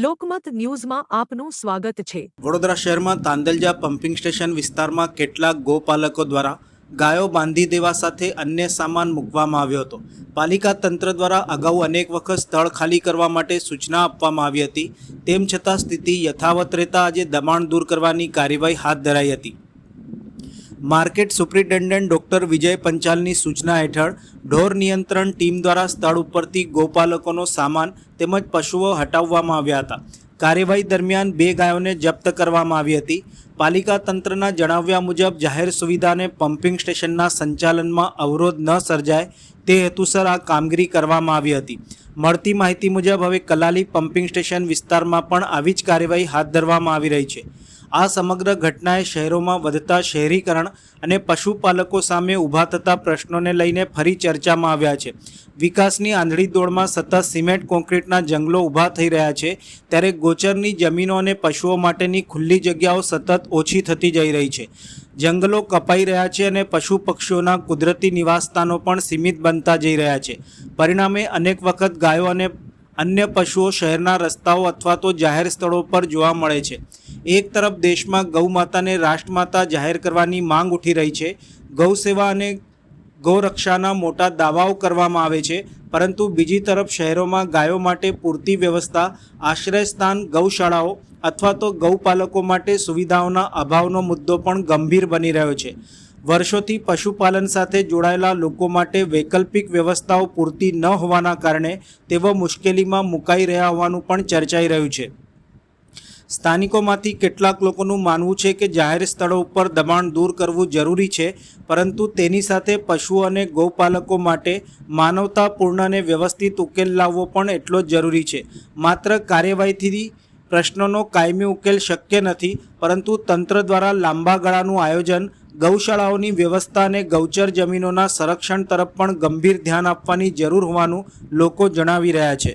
લોકમત ન્યૂઝમાં આપનું સ્વાગત છે। વડોદરા શહેરમાં તાંદલજા પમ્પિંગ સ્ટેશન વિસ્તારમાં કેટલાક ગોપાલકો દ્વારા ગાયો બાંધી દેવા સાથે અન્ય સામાન મૂકવામાં આવ્યો હતો। પાલિકા તંત્ર દ્વારા અગાઉ અનેક વખત સ્થળ ખાલી કરવા માટે સૂચના આપવામાં આવી હતી, તેમ છતાં સ્થિતિ યથાવત રહેતા આજે દબાણ દૂર કરવાની કાર્યવાહી હાથ ધરાઈ હતી। માર્કેટ સુપ્રિન્ટેન્ડન્ટ ડોક્ટર વિજય પંચાલની સૂચના હેઠળ ઢોર નિયંત્રણ ટીમ દ્વારા સ્થળ ઉપરથી ગોપાલકોનો સામાન તેમજ પશુઓ હટાવવામાં આવ્યા હતા। કાર્યવાહી દરમિયાન 2 ગાયોને જપ્ત કરવામાં આવી હતી। પાલિકા તંત્રના જણાવ્યા મુજબ જાહેર સુવિધાને પમ્પિંગ સ્ટેશનના સંચાલનમાં અવરોધ ન સર્જાય તે હેતુસર આ કામગીરી કરવામાં આવી હતી। મળતી માહિતી મુજબ હવે કલાલી પમ્પિંગ સ્ટેશન વિસ્તારમાં પણ આવી જ કાર્યવાહી હાથ ધરવામાં આવી રહી છે। આ સમગ્ર ઘટનાએ શહેરોમાં વધતા શહેરીકરણ અને પશુપાલકો સામે ઊભા થતા પ્રશ્નોને લઈને ફરી ચર્ચામાં આવ્યા છે। વિકાસની આંધળી દોડમાં સતત સિમેન્ટ કોન્ક્રીટના જંગલો ઊભા થઈ રહ્યા છે, ત્યારે ગોચરની જમીનો અને પશુઓ માટેની ખુલ્લી જગ્યાઓ સતત ઓછી થતી જઈ રહી છે। જંગલો કપાઈ રહ્યા છે અને પશુ પક્ષીઓના કુદરતી નિવાસસ્થાનો પણ સીમિત બનતા જઈ રહ્યા છે। પરિણામે અનેક વખત ગાયો અને અન્ય પશુઓ શહેરના રસ્તાઓ અથવા તો જાહેર સ્થળો પર જોવા મળે છે। એક તરફ દેશમાં ગૌ માતાને રાષ્ટ્રમાતા જાહેર કરવાની માંગ ઉઠી રહી છે। ગૌ સેવા અને ગૌરક્ષાના મોટા દાવાઓ કરવામાં આવે છે, પરંતુ બીજી તરફ શહેરોમાં ગાયો માટે પૂરતી વ્યવસ્થા, આશ્રયસ્થાન, ગૌશાળાઓ અથવા તો ગૌપાલકો માટે સુવિધાઓના અભાવનો મુદ્દો પણ ગંભીર બની રહ્યો છે। વર્ષોથી પશુપાલન સાથે જોડાયેલા લોકો માટે વૈકલ્પિક વ્યવસ્થાઓ પૂરતી ન હોવાના કારણે તેઓ મુશ્કેલીમાં મુકાઈ રહ્યા હોવાનું પણ ચર્ચાઈ રહ્યું છે। સ્થાનિકોમાંથી કેટલાક લોકોનું માનવું છે કે જાહેર સ્થળો ઉપર દબાણ દૂર કરવું જરૂરી છે, પરંતુ તેની સાથે પશુઓ અને ગૌપાલકો માટે માનવતાપૂર્ણ અને વ્યવસ્થિત ઉકેલ લાવવો પણ એટલો જ જરૂરી છે। માત્ર કાર્યવાહીથી પ્રશ્નોનો કાયમી ઉકેલ શક્ય નથી, પરંતુ તંત્ર દ્વારા લાંબા ગાળાનું આયોજન, ગૌશાળાઓની વ્યવસ્થા અને ગૌચર જમીનોના સંરક્ષણ તરફ પણ ગંભીર ધ્યાન આપવાની જરૂર હોવાનું લોકો જણાવી રહ્યા છે।